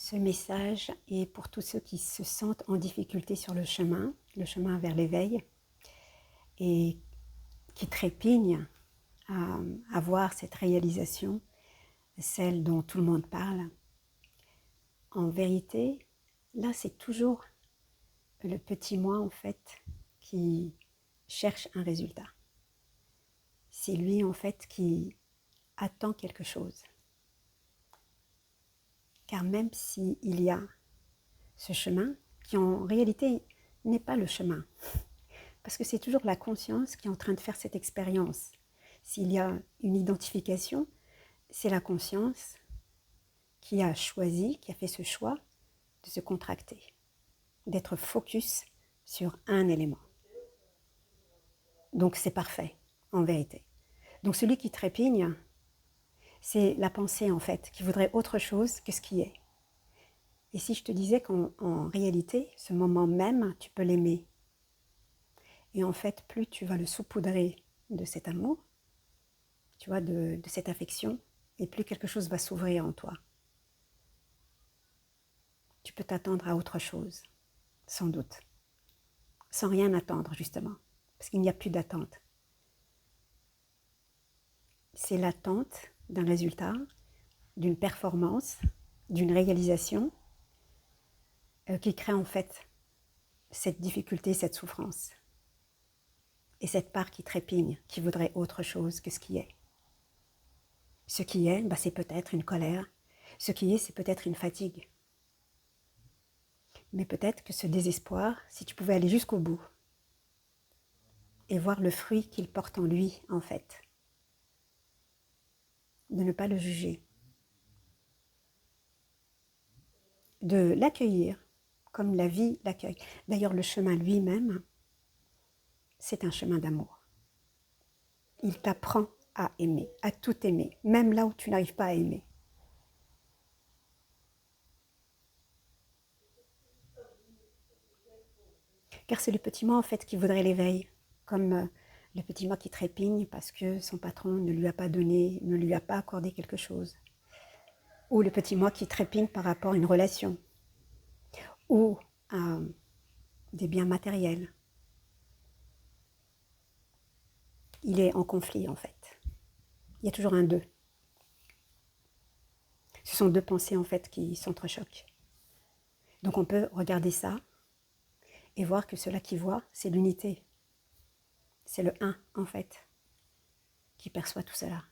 Ce message est pour tous ceux qui se sentent en difficulté sur le chemin vers l'éveil, et qui trépignent à avoir cette réalisation, celle dont tout le monde parle. En vérité, là, c'est toujours le petit moi, en fait, qui cherche un résultat. C'est lui, en fait, qui attend quelque chose. Car même s'il y a ce chemin, qui en réalité n'est pas le chemin, parce que c'est toujours la conscience qui est en train de faire cette expérience. S'il y a une identification, c'est la conscience qui a choisi, qui a fait ce choix de se contracter, d'être focus sur un élément. Donc c'est parfait, en vérité. Donc celui qui trépigne, c'est la pensée en fait, qui voudrait autre chose que ce qui est. Et si je te disais qu'en réalité, ce moment même, tu peux l'aimer. Et en fait, plus tu vas le saupoudrer de cet amour, tu vois, de cette affection, et plus quelque chose va s'ouvrir en toi. Tu peux t'attendre à autre chose, sans doute. Sans rien attendre, justement, parce qu'il n'y a plus d'attente. C'est l'attente d'un résultat, d'une performance, d'une réalisation qui crée en fait cette difficulté, cette souffrance. Et cette part qui trépigne, qui voudrait autre chose que ce qui est. Ce qui est, c'est peut-être une colère. Ce qui est, c'est peut-être une fatigue. Mais peut-être que ce désespoir, si tu pouvais aller jusqu'au bout et voir le fruit qu'il porte en lui, en fait, de ne pas le juger, de l'accueillir comme la vie l'accueille. D'ailleurs, le chemin lui-même, c'est un chemin d'amour. Il t'apprend à aimer, à tout aimer, même là où tu n'arrives pas à aimer. Car c'est le petit moi, en fait, qui voudrait l'éveil, comme le petit moi qui trépigne parce que son patron ne lui a pas donné, ne lui a pas accordé quelque chose. Ou le petit moi qui trépigne par rapport à une relation, ou à des biens matériels. Il est en conflit, en fait. Il y a toujours un deux. Ce sont deux pensées, en fait, qui s'entrechoquent. Donc on peut regarder ça et voir que cela qui voit, c'est l'unité. C'est le un, en fait, qui perçoit tout cela.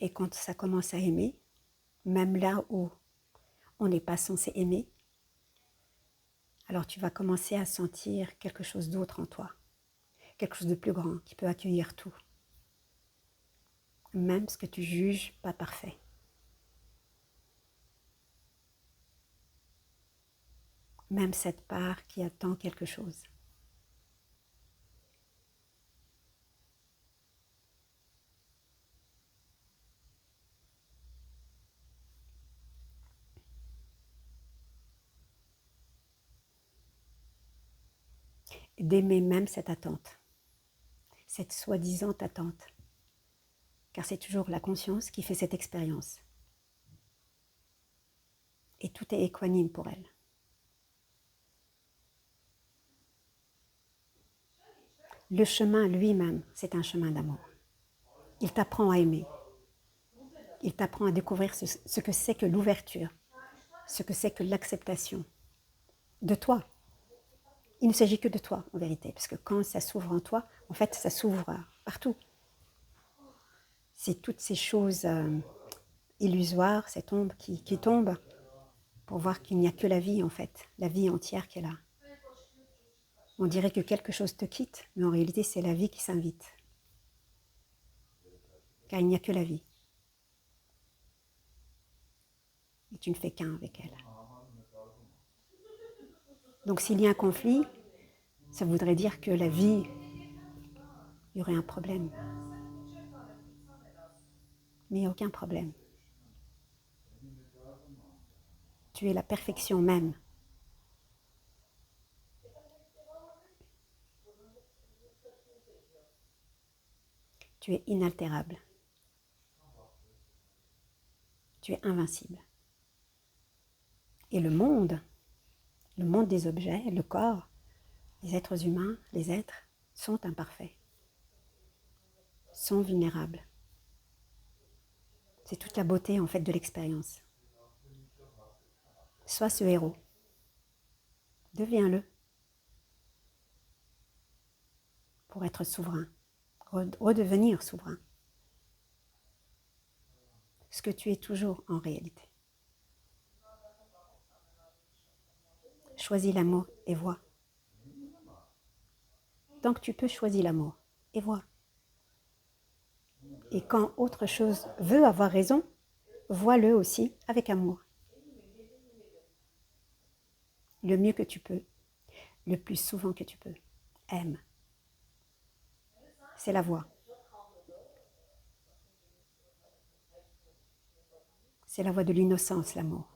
Et quand ça commence à aimer, même là où on n'est pas censé aimer, alors tu vas commencer à sentir quelque chose d'autre en toi, quelque chose de plus grand qui peut accueillir tout, même ce que tu juges pas parfait. Même cette part qui attend quelque chose. D'aimer même cette attente, cette soi-disant attente, car c'est toujours la conscience qui fait cette expérience. Et tout est équanime pour elle. Le chemin lui-même, c'est un chemin d'amour. Il t'apprend à aimer. Il t'apprend à découvrir ce que c'est que l'ouverture, ce que c'est que l'acceptation de toi. Il ne s'agit que de toi, en vérité, parce que quand ça s'ouvre en toi, en fait, ça s'ouvre partout. C'est toutes ces choses illusoires, cette ombre qui tombe, pour voir qu'il n'y a que la vie, en fait, la vie entière qui est là. On dirait que quelque chose te quitte, mais en réalité, c'est la vie qui s'invite. Car il n'y a que la vie. Et tu ne fais qu'un avec elle. Donc s'il y a un conflit, ça voudrait dire que la vie, il y aurait un problème. Mais il n'y a aucun problème. Tu es la perfection même. Tu es inaltérable. Tu es invincible. Et le monde des objets, le corps, les êtres humains, les êtres, sont imparfaits, sont vulnérables. C'est toute la beauté en fait de l'expérience. Sois ce héros. Deviens-le pour être souverain, redevenir souverain. Ce que tu es toujours en réalité. Choisis l'amour et vois. Tant que tu peux, choisis l'amour et vois. Et quand autre chose veut avoir raison, vois-le aussi avec amour. Le mieux que tu peux, le plus souvent que tu peux. Aime. C'est la voie. C'est la voie de l'innocence, l'amour.